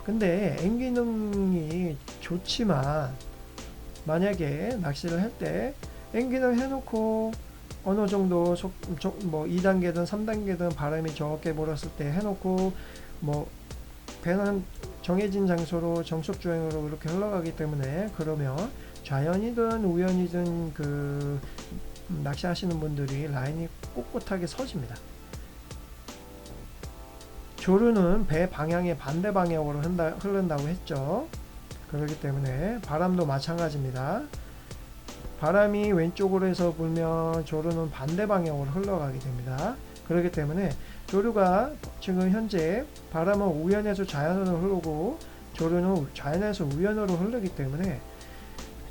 근데 N 기능이 좋지만 만약에 낚시를 할 때 N 기능 해놓고 어느 정도 뭐 2단계든 3단계든 바람이 적게 불었을 때 해놓고 뭐 배는 정해진 장소로 정속 주행으로 이렇게 흘러가기 때문에 그러면 좌연이든 우연이든 그 낚시하시는 분들이 라인이 꼿꼿하게 서집니다. 조류는 배 방향의 반대 방향으로 흐른다고 했죠. 그렇기 때문에 바람도 마찬가지입니다. 바람이 왼쪽으로 해서 불면 조류는 반대 방향으로 흘러가게 됩니다. 그렇기 때문에 조류가 지금 현재 바람은 우연에서 좌연으로 흐르고 조류는 좌연에서 우연으로 흐르기 때문에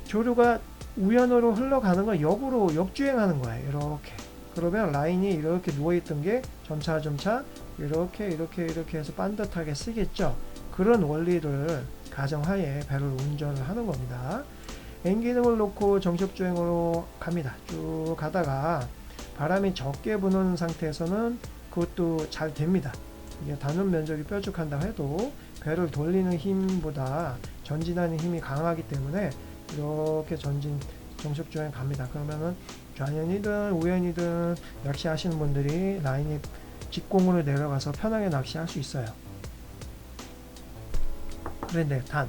조류가 우연으로 흘러가는 건 역으로 역주행하는 거예요. 이렇게. 그러면 라인이 이렇게 누워있던 게 점차 이렇게 해서 반듯하게 쓰겠죠. 그런 원리를 가정하에 배를 운전을 하는 겁니다. N기능을 놓고 정속주행으로 갑니다. 쭉 가다가 바람이 적게 부는 상태에서는 그것도 잘 됩니다. 이게 닿는 면적이 뾰족한다 해도 배를 돌리는 힘보다 전진하는 힘이 강하기 때문에 이렇게 정속주행 갑니다. 그러면은 좌연이든 우연이든 낚시하시는 분들이 라인이 직공으로 내려가서 편하게 낚시할 수 있어요. 그런데 단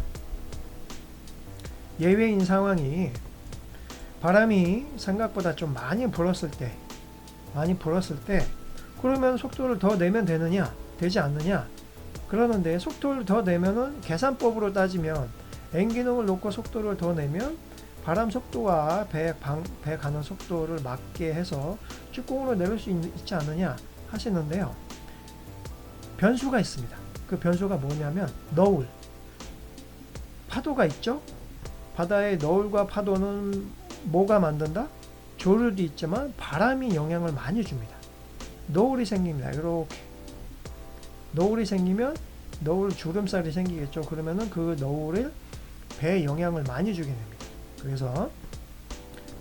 예외인 상황이 바람이 생각보다 좀 많이 불었을 때 그러면 속도를 더 내면 되지 않느냐? 그러는데 속도를 더 내면은 계산법으로 따지면 N기능을 놓고 속도를 더 내면 바람 속도와 배 가는 속도를 맞게 해서 직공으로 내릴 수 있지 않느냐 하시는데요. 변수가 있습니다. 그 변수가 뭐냐면 너울, 파도가 있죠? 바다의 너울과 파도는 뭐가 만든다? 조류도 있지만 바람이 영향을 많이 줍니다. 너울이 생깁니다. 이렇게 너울이 생기면 너울 주름살이 생기겠죠. 그러면은 그 너울을 배에 영향을 많이 주게 됩니다. 그래서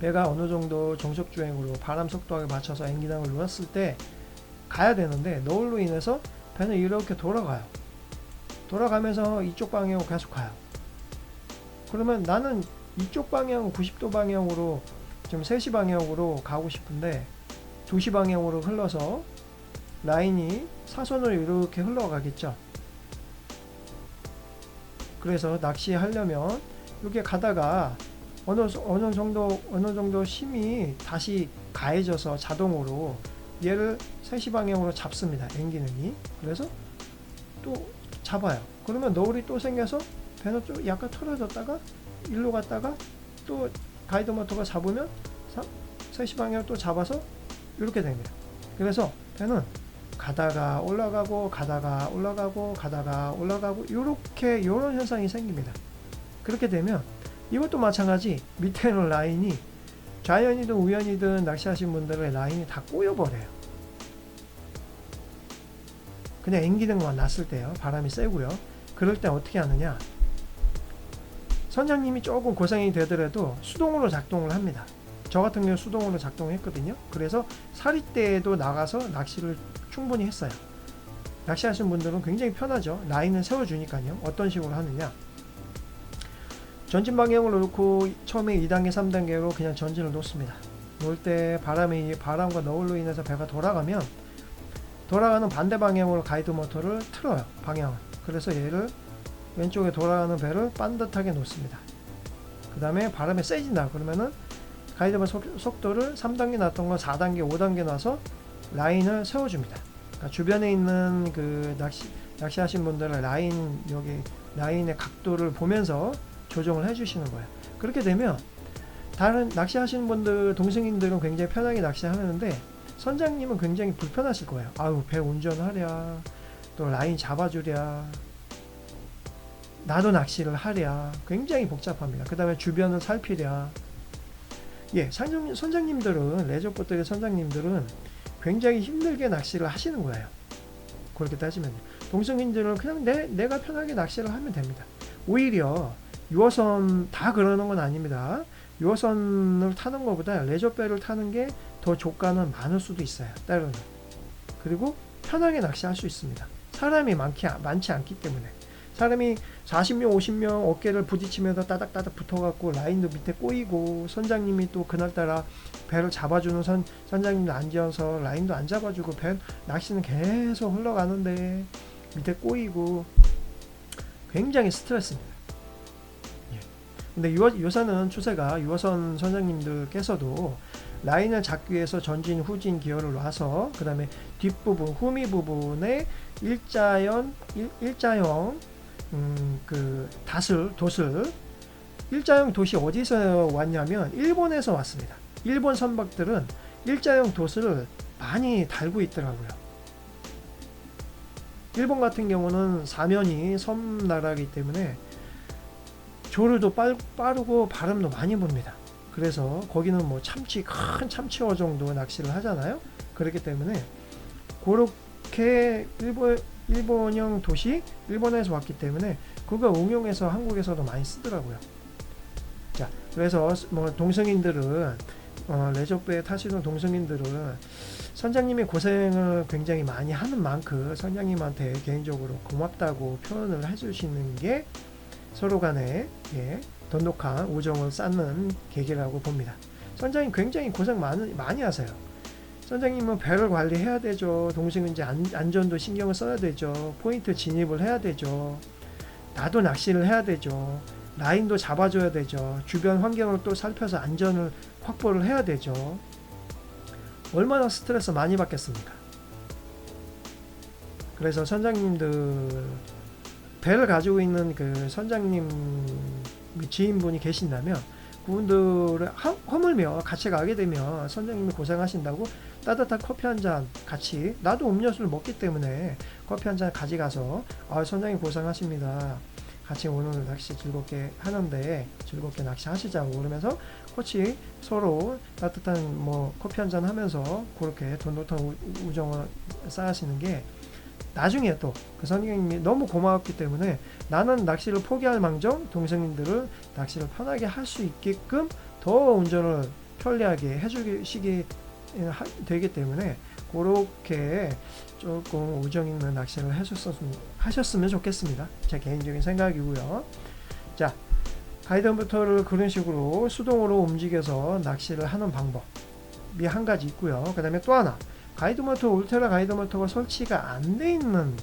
배가 어느 정도 정속주행으로 바람 속도에 맞춰서 N기능을 눌렀을 때 가야 되는데 너울로 인해서 배는 이렇게 돌아가요. 돌아가면서 이쪽 방향으로 계속 가요. 그러면 나는 이쪽 방향 90도 방향으로 지금 3시 방향으로 가고 싶은데 2시 방향으로 흘러서 라인이 사선으로 이렇게 흘러가겠죠. 그래서 낚시하려면 이렇게 가다가 어느 정도 힘이 다시 가해져서 자동으로 얘를 3시 방향으로 잡습니다. N기능이. 그래서 또 잡아요. 그러면 너울이 또 생겨서 배는 좀 약간 틀어졌다가 일로 갔다가 또 가이드 모터가 잡으면 3시 방향을 또 잡아서 이렇게 됩니다. 그래서 배는 가다가 올라가고 이렇게 이런 현상이 생깁니다. 그렇게 되면 이것도 마찬가지 밑에 있는 라인이 좌연이든 우연이든 낚시하신 분들의 라인이 다 꼬여버려요. 그냥 N기능만 놨을 때요. 바람이 세고요. 그럴 때 어떻게 하느냐? 선장님이 조금 고생이 되더라도 수동으로 작동을 합니다. 저 같은 경우 수동으로 작동했거든요. 그래서 사리대에도 나가서 낚시를 충분히 했어요. 낚시하시는 분들은 굉장히 편하죠. 라인을 세워주니까요. 어떤 식으로 하느냐? 전진 방향으로 놓고 처음에 2단계, 3단계로 그냥 전진을 놓습니다. 놓을 때 바람과 너울로 인해서 배가 돌아가면 돌아가는 반대 방향으로 가이드 모터를 틀어요. 방향을. 그래서 얘를 왼쪽에 돌아가는 배를 반듯하게 놓습니다. 그 다음에 바람이 세진다. 그러면은 가이드 모터 속도를 3단계 놨던 거 4단계, 5단계 놔서 라인을 세워줍니다. 그러니까 주변에 있는 그 낚시하신 분들은 라인의 각도를 보면서 조정을 해주시는 거예요. 그렇게 되면 다른 낚시하시는 분들, 동승인들은 굉장히 편하게 낚시하는데 선장님은 굉장히 불편하실 거예요. 아유, 배 운전하랴, 또 라인 잡아주랴, 나도 낚시를 하랴, 굉장히 복잡합니다. 그 다음에 주변을 살피랴. 예, 선장님들은, 레저보트의 선장님들은 굉장히 힘들게 낚시를 하시는 거예요. 그렇게 따지면 동승인들은 그냥 내가 편하게 낚시를 하면 됩니다. 오히려 유어선 다 그러는 건 아닙니다. 유어선을 타는 것보다 레저배를 타는 게 더 조가는 많을 수도 있어요. 때로는. 그리고 편하게 낚시할 수 있습니다. 사람이 많지 않기 때문에. 사람이 40명 50명 어깨를 부딪히면서 따닥따닥 붙어갖고 라인도 밑에 꼬이고, 선장님이 또 그날따라 배를 잡아주는 선장님도 앉아서 라인도 안 잡아주고, 낚시는 계속 흘러가는데 밑에 꼬이고 굉장히 스트레스입니다. 예. 근데 요새는 추세가 유어선 선장님들께서도 라인을 잡기 위해서 전진 후진 기어를 놔서 그 다음에 뒷부분 후미 부분에 일자형 그 돛을 일자형 돛이 어디서 왔냐면 일본에서 왔습니다. 일본 선박들은 일자형 돛을 많이 달고 있더라고요. 일본 같은 경우는 사면이 섬나라이기 때문에 조류도 빠르고 바람도 많이 붑니다. 그래서 거기는 뭐 큰 참치어 정도 낚시를 하잖아요. 그렇기 때문에 그렇게 일본형 돛이 일본에서 왔기 때문에 그거 응용해서 한국에서도 많이 쓰더라고요. 자, 그래서 뭐 동성인들은 레저배에 타시는 동성인들은 선장님이 고생을 굉장히 많이 하는 만큼 선장님한테 개인적으로 고맙다고 표현을 해주시는 게 서로 간에 돈독한 우정을 쌓는 계기라고 봅니다. 선장님 굉장히 고생 많이 하세요. 선장님은 배를 관리해야 되죠. 동승인지 안전도 신경을 써야 되죠. 포인트 진입을 해야 되죠. 나도 낚시를 해야 되죠. 라인도 잡아줘야 되죠. 주변 환경을 또 살펴서 안전을 확보를 해야 되죠. 얼마나 스트레스 많이 받겠습니까? 그래서 선장님들 배를 가지고 있는 그 선장님 지인분이 계신다면 그분들을 허물며 같이 가게 되면 선장님이 고생하신다고 따뜻한 커피 한 잔 같이, 나도 음료수를 먹기 때문에 커피 한 잔 가져가서 선장님 고생하십니다. 같이 오늘 낚시 즐겁게 하는데 즐겁게 낚시하시자고 그러면서 같이 서로 따뜻한 뭐 커피 한 잔 하면서 그렇게 돈독한 우정을 쌓으시는 게 나중에 또 그 선생님이 너무 고마웠기 때문에 나는 낚시를 포기할 망정 동생님들을 낚시를 편하게 할 수 있게끔 더 운전을 편리하게 해주시기 되기 때문에 그렇게 조금 우정 있는 낚시를 하셨으면 좋겠습니다. 제 개인적인 생각이고요. 자, 가이드모터를 그런 식으로 수동으로 움직여서 낚시를 하는 방법이 한 가지 있고요. 그 다음에 또 하나, 가이드모터, 울테라 가이드모터가 설치가 안 돼 있는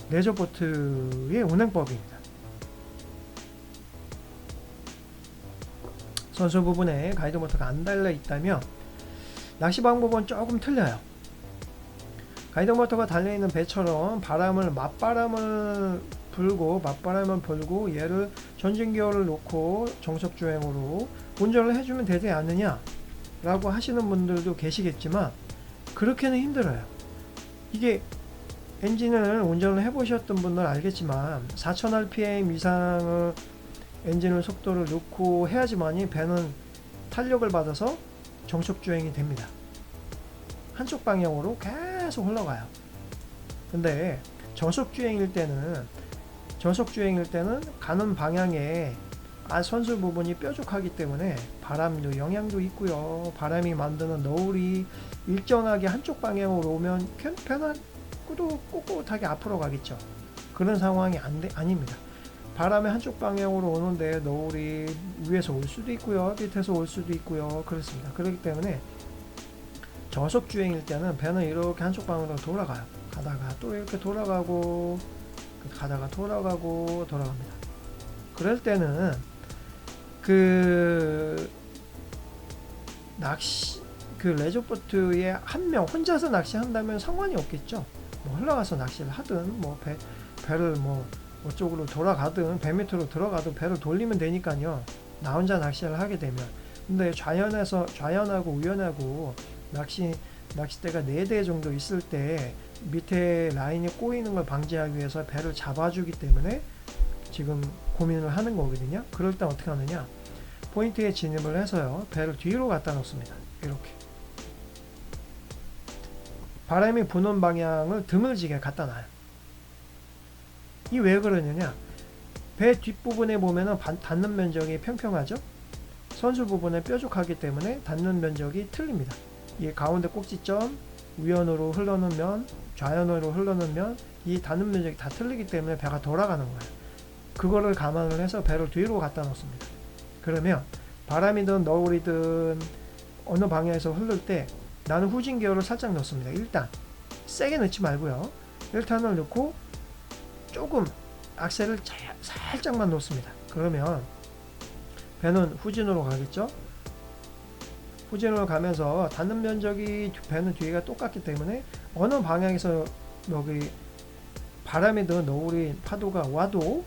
레저보트의 운행법입니다. 선수 부분에 가이드모터가 안 달려 있다면 낚시 방법은 조금 틀려요. 가이드모터가 달려있는 배처럼 맞바람을 불고 얘를 전진기어를 놓고 정석주행으로 운전을 해주면 되지 않느냐 라고 하시는 분들도 계시겠지만 그렇게는 힘들어요. 이게 엔진을 운전을 해보셨던 분들 알겠지만 4000rpm 이상을 엔진을 속도를 놓고 해야지만이 배는 탄력을 받아서 정석주행이 됩니다. 한쪽 방향으로 계속 흘러가요. 근데 저속주행일 때는 가는 방향에 선수 부분이 뾰족하기 때문에 바람도 영향도 있고요. 바람이 만드는 너울이 일정하게 한쪽 방향으로 오면 편한 꿋꿋하게 앞으로 가겠죠. 그런 상황이 아닙니다. 바람이 한쪽 방향으로 오는데 너울이 위에서 올 수도 있고요. 밑에서 올 수도 있고요. 그렇습니다. 그렇기 때문에 저속주행일 때는 배는 이렇게 한쪽 방향으로 돌아가요. 가다가 또 이렇게 돌아가고 돌아갑니다. 그럴 때는 그 레저보트에 한 명 혼자서 낚시한다면 상관이 없겠죠. 뭐 흘러가서 낚시를 하든 뭐 배를 뭐 어쪽으로 돌아가든 배 밑으로 들어가도 배를 돌리면 되니까요. 나 혼자 낚시를 하게 되면. 근데 좌연하고 우연하고 낚싯대가 4대 정도 있을 때 밑에 라인이 꼬이는 걸 방지하기 위해서 배를 잡아주기 때문에 지금 고민을 하는 거거든요. 그럴 때 어떻게 하느냐, 포인트에 진입을 해서요, 배를 뒤로 갖다 놓습니다. 이렇게 바람이 부는 방향을 드물지게 갖다 놔요. 이 왜 그러느냐, 배 뒷부분에 보면은 닿는 면적이 평평하죠. 선수 부분에 뾰족하기 때문에 닿는 면적이 틀립니다. 이 가운데 꼭지점, 우연으로 흘러놓으면 좌연으로 흘러놓으면 이 닿는 면적이 다 틀리기 때문에 배가 돌아가는 거예요. 그거를 감안을 해서 배를 뒤로 갖다 놓습니다. 그러면 바람이든 너울이든 어느 방향에서 흐를 때 나는 후진 기어를 살짝 넣습니다. 일단 세게 넣지 말고요. 1탄을 넣고 조금 악셀을 살짝만 놓습니다. 그러면 배는 후진으로 가겠죠. 후진으로 가면서 닿는 면적이 배는 뒤가 똑같기 때문에 어느 방향에서 여기 바람이든 너울이 파도가 와도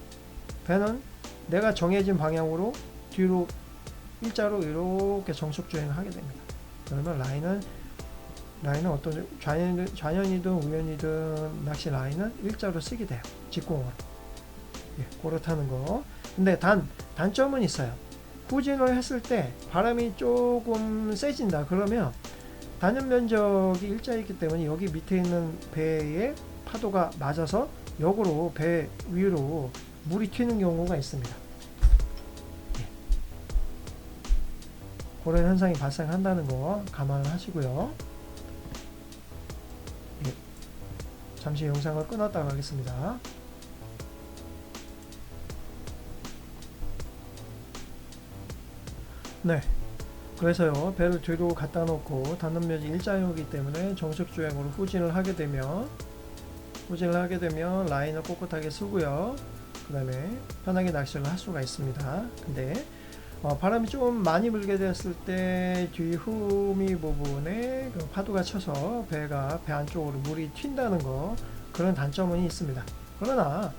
배는 내가 정해진 방향으로 뒤로 일자로 이렇게 정속 주행을 하게 됩니다. 그러면 라인은 어떤 좌연이든 우연이든 낚시 라인은 일자로 쓰게 돼요. 직공으로. 예, 그렇다는 거. 근데 단점은 있어요. 후진을 했을 때 바람이 조금 세진다. 그러면 닿는 면적이 일자이기 때문에 여기 밑에 있는 배에 파도가 맞아서 역으로 배 위로 물이 튀는 경우가 있습니다. 예. 그런 현상이 발생한다는 거 감안을 하시고요. 예. 잠시 영상을 끊었다가 하겠습니다. 네. 그래서요, 배를 뒤로 갖다 놓고 닿는 면적이 일자이기 때문에 정식 주행으로 후진을 하게 되면 라인을 꼿꼿하게 쓰고요. 그 다음에 편하게 낚시를 할 수가 있습니다. 근데 바람이 좀 많이 불게 됐을 때 뒤 후미 부분에 그 파도가 쳐서 배가 배 안쪽으로 물이 튄다는 거, 그런 단점은 있습니다. 그러나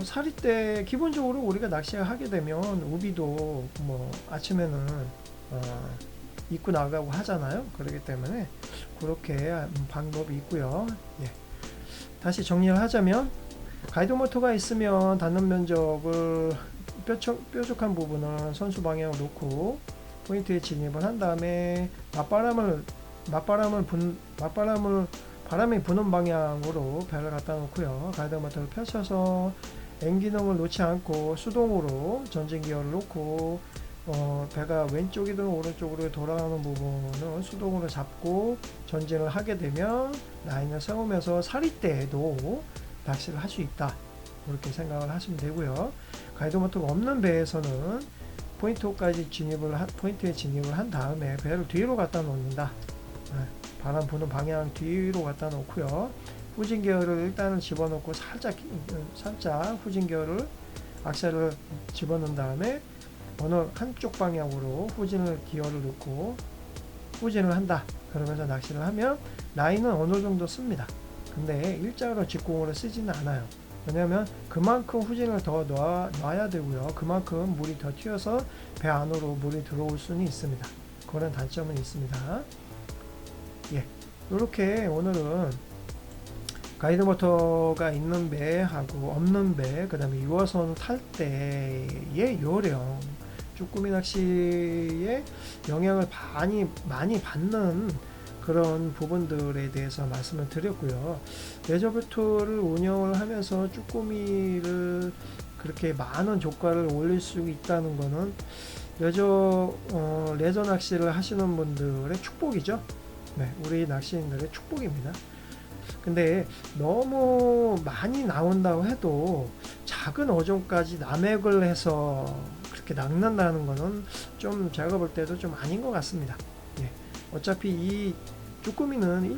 사리 때 기본적으로 우리가 낚시를 하게 되면 우비도 아침에는 입고 나가고 하잖아요. 그렇기 때문에 그렇게 방법이 있고요. 예. 다시 정리를 하자면 가이드 모터가 있으면 닿는 면적을 뾰족한 부분을 선수 방향으로 놓고 포인트에 진입을 한 다음에 바람이 부는 방향으로 배를 갖다 놓고요. 가이드 모터를 펼쳐서 N 기능을 놓지 않고 수동으로 전진 기어를 놓고 배가 왼쪽이든 오른쪽으로 돌아가는 부분을 수동으로 잡고 전진을 하게 되면 라인을 세우면서 사리 때에도 낚시를 할 수 있다. 그렇게 생각을 하시면 되고요. 가이드 모터가 없는 배에서는 포인트에 진입을 한 다음에 배를 뒤로 갖다 놓는다. 바람 부는 방향 뒤로 갖다 놓고요. 후진 기어를 일단은 집어넣고 살짝 후진 기어를 악셀을 집어넣은 다음에 어느 한쪽 방향으로 기어를 넣고 후진을 한다. 그러면서 낚시를 하면 라인은 어느 정도 씁니다. 근데 일자로 직공으로 쓰지는 않아요. 왜냐하면 그만큼 후진을 더 놔야 되고요. 그만큼 물이 더 튀어서 배 안으로 물이 들어올 수는 있습니다. 그런 단점은 있습니다. 예, 이렇게 오늘은 가이드 모터가 있는 배하고 없는 배, 그 다음에 유어선 탈 때의 요령, 쭈꾸미 낚시에 영향을 많이 받는 그런 부분들에 대해서 말씀을 드렸고요. 레저보트를 운영을 하면서 쭈꾸미를 그렇게 많은 조과를 올릴 수 있다는 것은 레저 낚시를 하시는 분들의 축복이죠. 네, 우리 낚시인들의 축복입니다. 근데 너무 많이 나온다고 해도 작은 어종까지 남획을 해서 그렇게 낚는다는 것은 좀 제가 볼 때도 좀 아닌 것 같습니다. 예. 어차피 이 쭈꾸미는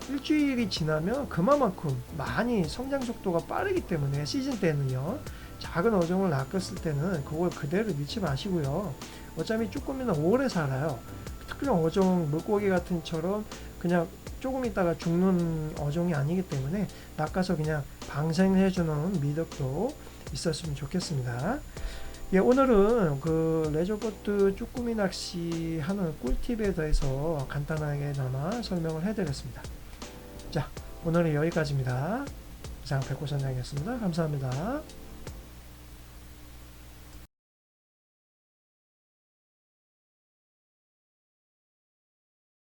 일주일이 지나면 그만큼 많이 성장 속도가 빠르기 때문에 시즌 때는요, 작은 어종을 낚았을 때는 그걸 그대로 넣지 마시고요. 어차피 쭈꾸미는 오래 살아요. 특별한 어종, 물고기 같은 처럼 그냥 조금 있다가 죽는 어종이 아니기 때문에 낚아서 그냥 방생해주는 미덕도 있었으면 좋겠습니다. 예, 오늘은 그 레저보트 쭈꾸미 낚시 하는 꿀팁에 대해서 간단하게나마 설명을 해드렸습니다. 자, 오늘은 여기까지입니다. 이상 백호선장이었습니다. 감사합니다.